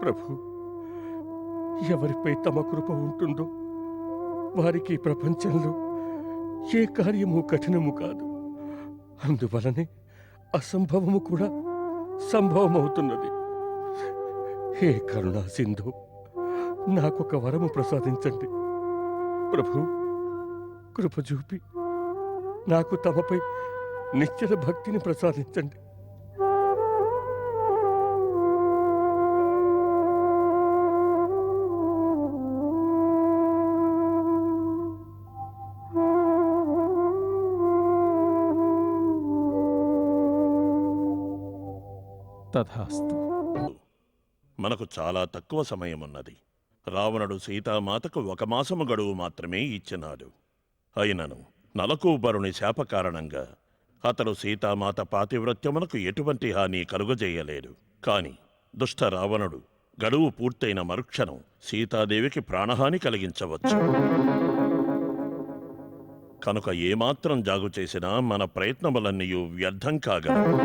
ప్రభు, ఎవరిపై తమ కృప ఉంటుందో వారికి ఈ ప్రపంచంలో ఏ కార్యము కఠినము కాదు. అందువలనే అసంభవము కూడా సంభవమవుతున్నది. హే కరుణా సింధు, నాకొక వరము ప్రసాదించండి ప్రభు. కృప చూపి నాకు తమపై నిశ్చల భక్తిని ప్రసాదించండి. తథాస్తు. మనకు చాలా తక్కువ సమయమున్నది. రావణుడు సీతామాతకు 1 మాసము గడువు మాత్రమే ఇచ్చినాడు. అయినను నలకూబరుని శాప కారణంగా అతడు సీతామాత పాతివ్రత్యమునకు ఎటువంటి హాని కలుగజేయలేడు. కాని దుష్ట రావణుడు గడువు పూర్తయిన మరుక్షణం సీతాదేవికి ప్రాణహాని కలిగించవచ్చు. కనుక ఏమాత్రం జాగు చేసినా మన ప్రయత్నములన్నీ వ్యర్థం కాగలవు.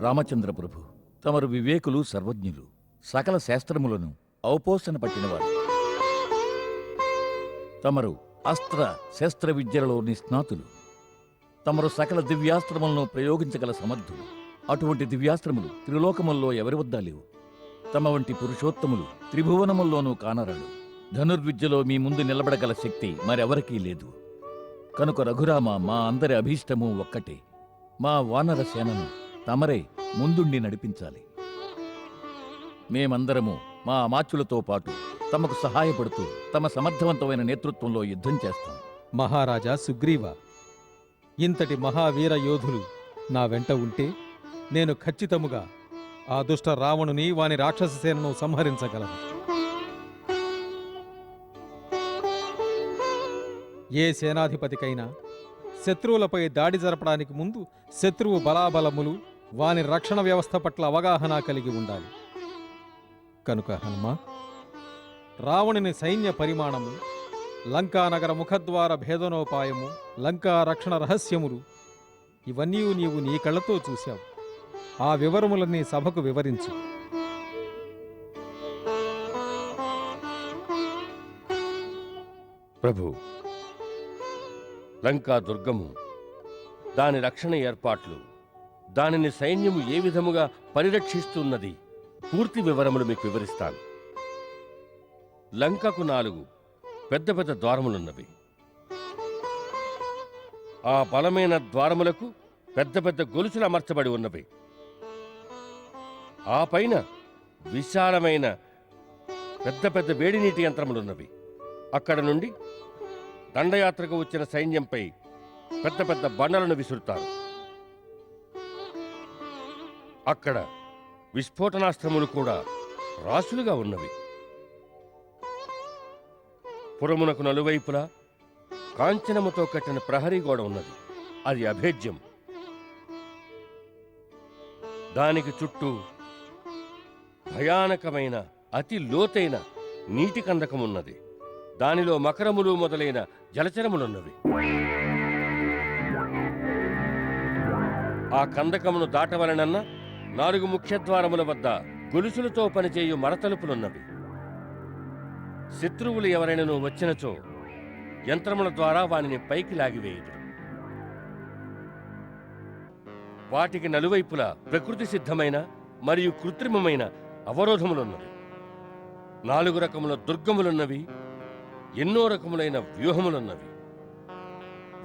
రామచంద్ర ప్రభు, తమరు వివేకులు, సర్వజ్ఞులు, సకల శాస్త్రములను ఔపోసన పట్టినవారు. తమరు అస్త్ర శస్త్ర విద్యలలో నిష్ణాతులు. తమరు సకల దివ్యాస్త్రములను ప్రయోగించగల సమర్థులు. అటువంటి దివ్యాస్త్రములు త్రిలోకముల్లో ఎవరి వద్ద లేవు. తమ వంటి పురుషోత్తములు త్రిభువనముల్లోనూ కానరాడు. ధనుర్విద్యలో మీ ముందు నిలబడగల శక్తి మరెవరికీ లేదు. కనుక రఘురామ, మా అందరి అభీష్టము ఒక్కటే. మా వానర సేనను తమరే ముందుండి నడిపించాలి. మేమందరము మా అమాత్యులతో పాటు తమకు సహాయపడుతూ తమ సమర్థవంతమైన నేతృత్వంలో యుద్ధం చేస్తాం. మహారాజా సుగ్రీవ, ఇంతటి మహావీర యోధులు నా వెంట ఉంటే నేను ఖచ్చితముగా ఆ దుష్ట రావణుని వాని రాక్షస సేనను సంహరించగలను. ఏ సేనాధిపతికైనా శత్రువులపై దాడి జరపడానికి ముందు శత్రువు బలాబలములు, వాని రక్షణ వ్యవస్థ పట్ల అవగాహన కలిగి ఉండాలి. కనుక హనుమ, రావణుని సైన్య పరిమాణము, లంకానగర ముఖద్వార భేదనోపాయము, లంకా రక్షణ రహస్యములు ఇవన్నీ నీవు నీ కళ్ళతో చూశావు. ఆ వివరములన్నీ సభకు వివరించు. ప్రభు, లంకా దుర్గము, దాని రక్షణ ఏర్పాట్లు, దానిని సైన్యము ఏ విధముగా పరిరక్షిస్తున్నది పూర్తి వివరములు మీకు వివరిస్తాను. లంకకు 4 పెద్ద పెద్ద ద్వారములున్నవి. ఆ బలమైన ద్వారములకు పెద్ద పెద్ద గొలుసులు అమర్చబడి ఉన్నవి. ఆ పైన విశాలమైన పెద్ద పెద్ద వేడి నీటి యంత్రములున్నవి. అక్కడ నుండి దండయాత్రకు వచ్చిన సైన్యంపై పెద్ద పెద్ద బండలను విసురుతారు. అక్కడ విస్ఫోటనాస్త్రములు కూడా రాసులుగా ఉన్నవి. పురమునకు నలువైపులా కాంచనముతో కట్టిన ప్రహరీ గోడ ఉన్నది. అది అభేద్యం. దానికి చుట్టూ భయానకమైన అతి లోతైన నీటి కందకమున్నది. దానిలో మకరములు మొదలైన జలచరములున్నవి. ఆ కందకమును దాటవలనన్న 4 ముఖ్యద్వారముల వద్ద గొలుసులతో పనిచేయు మరతలుపులున్నవి. శత్రువులు ఎవరైనా వచ్చినచో యంత్రముల ద్వారా వానిని పైకి లాగివేయుదు. వాటికి నలువైపులా ప్రకృతి సిద్ధమైన మరియు కృత్రిమమైన అవరోధములున్నవి. 4 రకముల దుర్గములున్నవి. ఎన్నో రకములైన వ్యూహములున్నవి.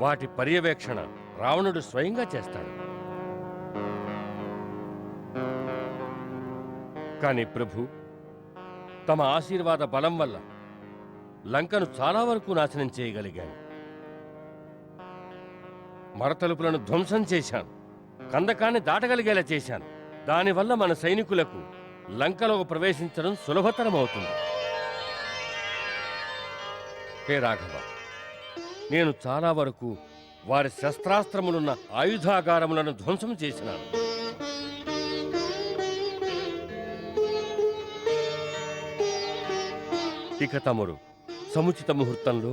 వాటి పర్యవేక్షణ రావణుడు స్వయంగా చేస్తాడు. కాని ప్రభు, తమ ఆశీర్వాద బలం వల్ల లంకను చాలా వరకు నాశనం చేయగలిగాను. మరతలుపులను ధ్వంసం చేశాను. కందకాన్ని దాటగలిగేలా చేశాను. దానివల్ల మన సైనికులకు లంకలో ప్రవేశించడం సులభతరమవుతుంది. హే రాఘవ, నేను చాలా వరకు వారి శస్త్రాస్త్రములున్న ఆయుధాగారములను ధ్వంసం చేసినాను. ఇక తమరు సముచిత ముహూర్తంలో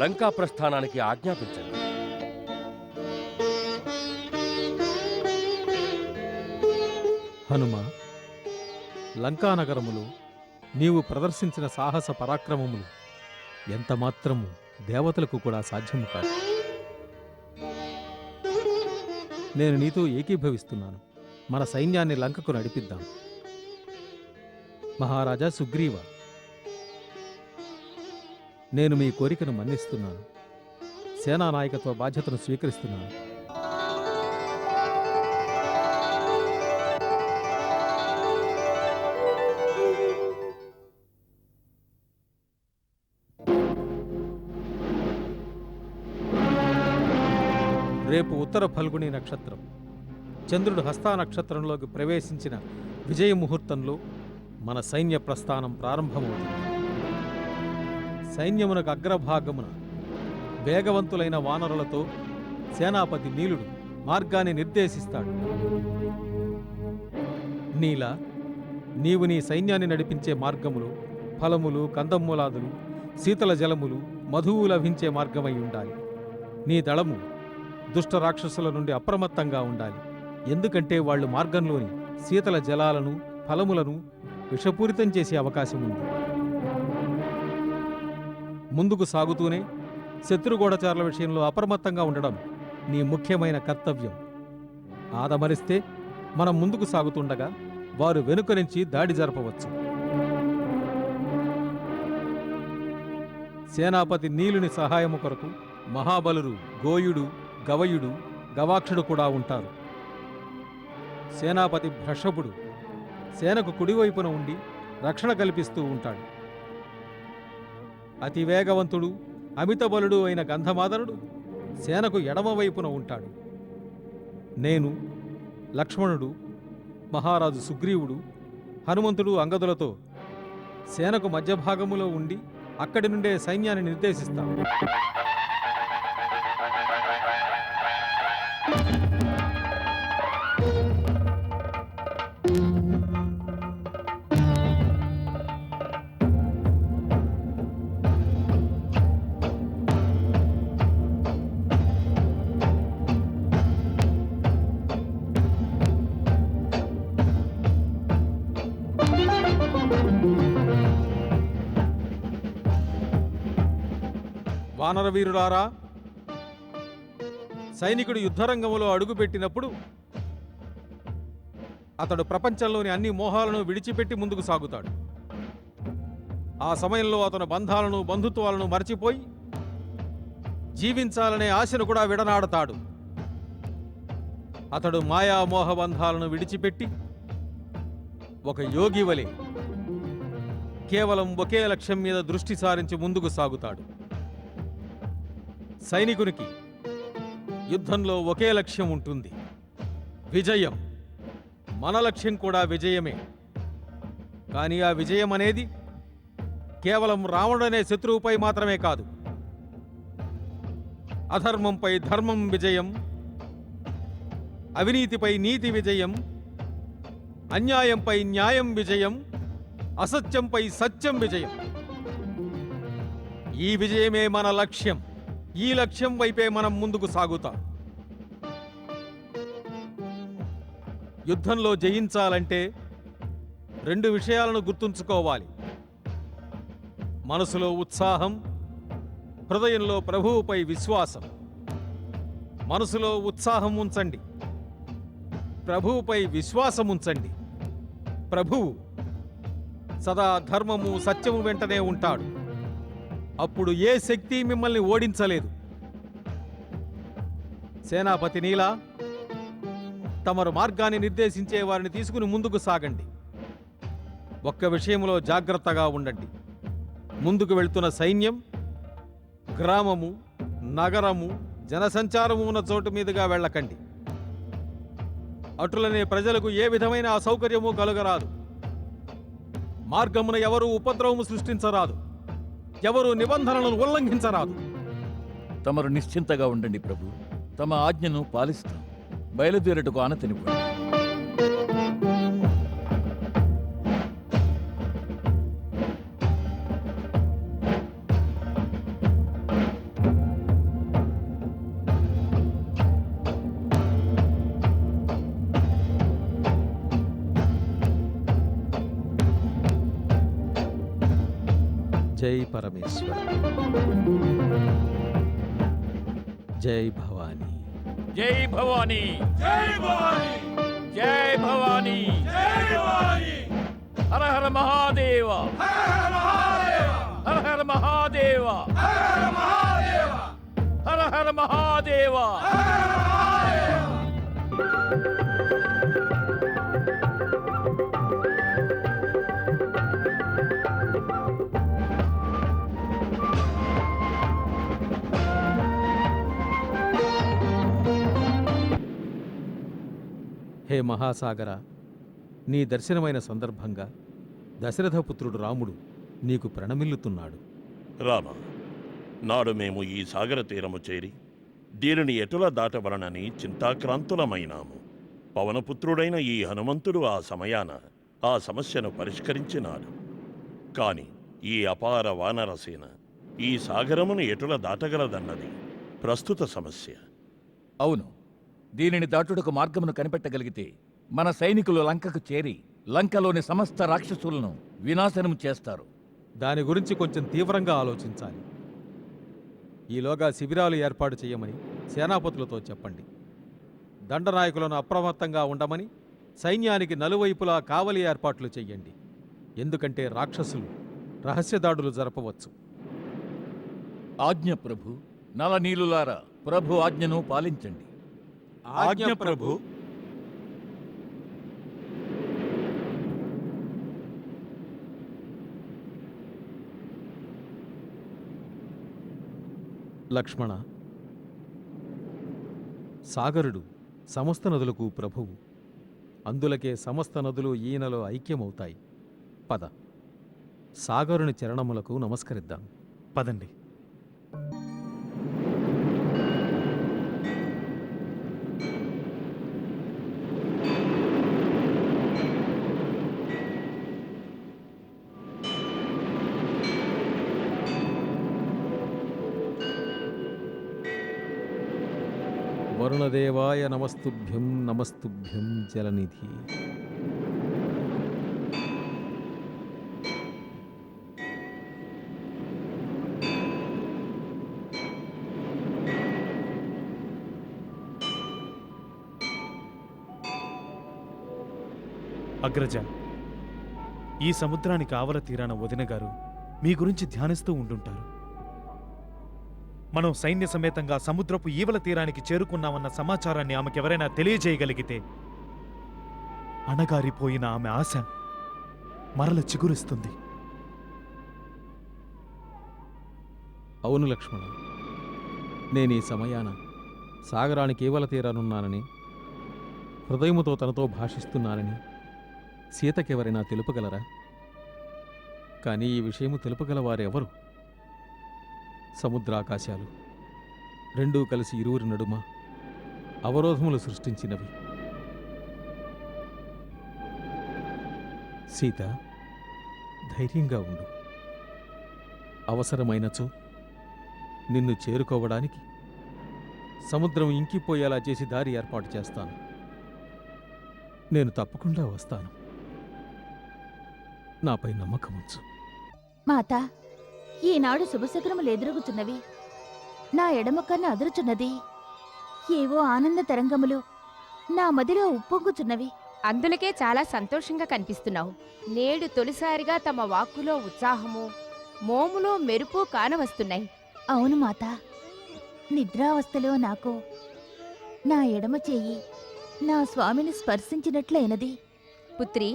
లంకా ప్రస్థానానికి ఆజ్ఞాపించండి. హనుమ, లంకానగరములో నీవు ప్రదర్శించిన సాహస పరాక్రమములు ఎంతమాత్రము దేవతలకు కూడా సాధ్యము కాదు. నేను నీతో ఏకీభవిస్తున్నాను. మన సైన్యాన్ని లంకకు నడిపిద్దాం. మహారాజా సుగ్రీవ, నేను మీ కోరికను మన్నిస్తున్నాను. సేనా నాయకత్వ బాధ్యతను స్వీకరిస్తున్నాను. రేపు ఉత్తర ఫల్గుని నక్షత్రం. చంద్రుడు హస్తా నక్షత్రంలోకి ప్రవేశించిన విజయ ముహూర్తంలో మన సైన్య ప్రస్థానం ప్రారంభమవుతుంది. సైన్యమునకు అగ్రభాగమున వేగవంతులైన వానరులతో సేనాపతి నీలుడు మార్గాన్ని నిర్దేశిస్తాడు. నీల, నీవు నీ సైన్యాన్ని నడిపించే మార్గములో ఫలములు, కందమూలాదులు, శీతల జలములు, మధువు లభించే మార్గమై ఉండాలి. నీ దళము దుష్ట రాక్షసుల నుండి అప్రమత్తంగా ఉండాలి. ఎందుకంటే వాళ్ళు మార్గంలోని శీతల జలాలను, ఫలములను విషపూరితం చేసే అవకాశం ఉంది. ముందుకు సాగుతూనే శత్రుగూఢచారుల విషయంలో అప్రమత్తంగా ఉండడం నీ ముఖ్యమైన కర్తవ్యం. ఆదమరిస్తే మనం ముందుకు సాగుతుండగా వారు వెనుక నుంచి దాడి జరపవచ్చు. సేనాపతి నీలుని సహాయము కొరకు మహాబలురు గోయుడు, గవయుడు, గవాక్షుడు కూడా ఉంటారు. సేనాపతి భ్రషభుడు సేనకు కుడివైపున ఉండి రక్షణ కల్పిస్తూ ఉంటాడు. అతి వేగవంతుడు, అమితబలుడు అయిన గంధమాదనుడు సేనకు ఎడమవైపున ఉంటాడు. నేను, లక్ష్మణుడు, మహారాజు సుగ్రీవుడు, హనుమంతుడు అంగదులతో సేనకు మధ్యభాగములో ఉండి అక్కడి నుండే సైన్యాన్ని నిర్దేశిస్తాం. వానరవీరులారా, సైనికుడు యుద్ధరంగంలో అడుగుపెట్టినప్పుడు అతడు ప్రపంచంలోని అన్ని మోహాలను విడిచిపెట్టి ముందుకు సాగుతాడు. ఆ సమయంలో అతను బంధాలను, బంధుత్వాలను మరచిపోయి జీవించాలనే ఆశను కూడా విడనాడతాడు. అతడు మాయామోహ బంధాలను విడిచిపెట్టి ఒక యోగి వలె కేవలం ఒకే లక్ష్యం మీద దృష్టి సారించి ముందుకు సాగుతాడు. సైనికునికి యుద్ధంలో ఒకే లక్ష్యం ఉంటుంది, విజయం. మన లక్ష్యం కూడా విజయమే. కానీ ఆ విజయం అనేది కేవలం రావణుడనే శత్రువుపై మాత్రమే కాదు. అధర్మంపై ధర్మం విజయం, అవినీతిపై నీతి విజయం, అన్యాయంపై న్యాయం విజయం, అసత్యంపై సత్యం విజయం. ఈ విజయమే మన లక్ష్యం. ఈ లక్ష్యం వైపే మనం ముందుకు సాగుతాం. యుద్ధంలో జయించాలంటే రెండు విషయాలను గుర్తుంచుకోవాలి. మనసులో ఉత్సాహం, హృదయంలో ప్రభువుపై విశ్వాసం. మనసులో ఉత్సాహం ఉంచండి, ప్రభువుపై విశ్వాసం ఉంచండి. ప్రభువు సదా ధర్మము, సత్యము వెంటనే ఉంటాడు. అప్పుడు ఏ శక్తి మిమ్మల్ని ఓడించలేదు. సేనాపతి నీల, తమరు మార్గాన్ని నిర్దేశించే వారిని తీసుకుని ముందుకు సాగండి. ఒక్క విషయంలో జాగ్రత్తగా ఉండండి. ముందుకు వెళ్తున్న సైన్యం గ్రామము, నగరము, జనసంచారము ఉన్న చోటు మీదుగా వెళ్ళకండి. అటులనే ప్రజలకు ఏ విధమైన అసౌకర్యము కలుగరాదు. మార్గమున ఎవరూ ఉపద్రవము సృష్టించరాదు. ఎవరు నిబంధనలను ఉల్లంఘించరాదు. తమరు నిశ్చింతగా ఉండండి ప్రభు. తమ ఆజ్ఞను పాలిస్తాం. బయలుదేరటకు ఆనతినివ్వండి. జై పరమేశ్వర. జై భవానీ. జై భవానీ. జై భవానీ. జై భవానీ. జై భవానీ. హర హర మహాదేవ. హర హర మహాదేవ. హర హర మహాదేవ. హే మహాసాగర, నీ దర్శనమైన సందర్భంగా దశరథపుత్రుడు రాముడు నీకు ప్రణమిల్లుతున్నాడు. రామ, నాడు మేము ఈ సాగర తీరము చేరి దీనిని ఎటుల దాటవలనని చింతాక్రాంతులమైనాము. పవనపుత్రుడైన ఈ హనుమంతుడు ఆ సమయాన ఆ సమస్యను పరిష్కరించినాడు. కాని ఈ అపార వానరసేన ఈ సాగరమును ఎటుల దాటగలదన్నది ప్రస్తుత సమస్య. అవును, దీనిని దాటుటకు మార్గమును కనిపెట్టగలిగితే మన సైనికులు లంకకు చేరి లంకలోని సమస్త రాక్షసులను వినాశనం చేస్తారు. దాని గురించి కొంచెం తీవ్రంగా ఆలోచించాలి. ఈలోగా శిబిరాలు ఏర్పాటు చేయమని సేనాపతులతో చెప్పండి. దండనాయకులను అప్రమత్తంగా ఉండమని సైన్యానికి నలువైపులా కావలి ఏర్పాట్లు చెయ్యండి. ఎందుకంటే రాక్షసులు రహస్యదాడులు జరపవచ్చు. ఆజ్ఞ ప్రభు. నలనీలులారా, ప్రభు ఆజ్ఞను పాలించండి. ఆజ్ఞ ప్రభు. లక్ష్మణ, సాగరుడు సమస్త నదులకు ప్రభువు. అందులకే సమస్త నదులు ఈయనలో ఐక్యమవుతాయి. పద, సాగరుని చరణములకు నమస్కరిద్దాం. పదండి. వరుణదేవాయ నమస్తుభ్యం, నమస్తుభ్యం జలనిధి. అగ్రజ, ఈ సముద్రానికి ఆవల తీరాన వదిన గారు మీ గురించి ధ్యానిస్తూ ఉండుంటారు. మనం సైన్య సమేతంగా సముద్రపు ఈవల తీరానికి చేరుకున్నామన్న సమాచారాన్ని ఆమెకెవరైనా తెలియజేయగలిగితే అణగారిపోయిన ఆమె ఆశ మరల చిగురిస్తుంది. అవును లక్ష్మణ, నేను ఈ సమయాన సాగరానికి ఈవల తీరానున్నానని, హృదయముతో తనతో భాషిస్తున్నానని సీతకెవరైనా తెలుపగలరా? కానీ ఈ విషయము తెలుపగలవారెవరు? సముద్రాకాశాలు రెండూ కలిసి ఇరువురి నడుమ అవరోధములు సృష్టించినవి. సీత, ధైర్యంగా ఉండు. అవసరమైనచో నిన్ను చేరుకోవడానికి సముద్రం ఇంకిపోయేలా చేసి దారి ఏర్పాటు చేస్తాను. నేను తప్పకుండా వస్తాను. నాపై నమ్మకం ఉంచు. మాత, ఈనాడు శుభశకునములు ఎదురుగుచున్నవి. నా ఎడమ కన్ను అదురుచున్నది. ఏవో ఆనంద తరంగములు నా మదిలో ఉప్పొంగుచున్నవి. అందులకే చాలా సంతోషంగా కనిపిస్తున్నావు. నేడు తొలిసారిగా తమ వాక్కులో ఉత్సాహము, మోములో మెరుపు కానవస్తున్నాయి. అవును మాత, నిద్రావస్థలో నాకు నా ఎడమ చేయి నా స్వామిని స్పర్శించినట్లయినది. పుత్రి,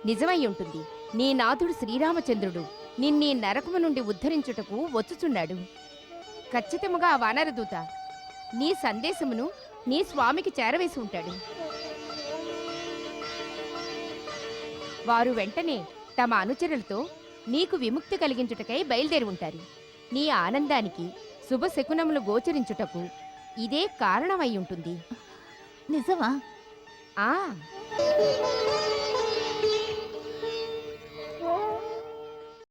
నిజమై ఉంటుంది. నీ నాథుడు శ్రీరామచంద్రుడు నిన్నీ నరకము నుండి ఉద్ధరించుటకు వచ్చుచున్నాడు. ఖచ్చితముగా ఆ వానరదూత నీ సందేశమును నీ స్వామికి చేరవేసి ఉంటాడు. వారు వెంటనే తమ అనుచరులతో నీకు విముక్తి కలిగించుటకై బయలుదేరి ఉంటారు. నీ ఆనందానికి శుభశకునములు గోచరించుటకు ఇదే కారణమై ఉంటుంది. నిజమా? ఆ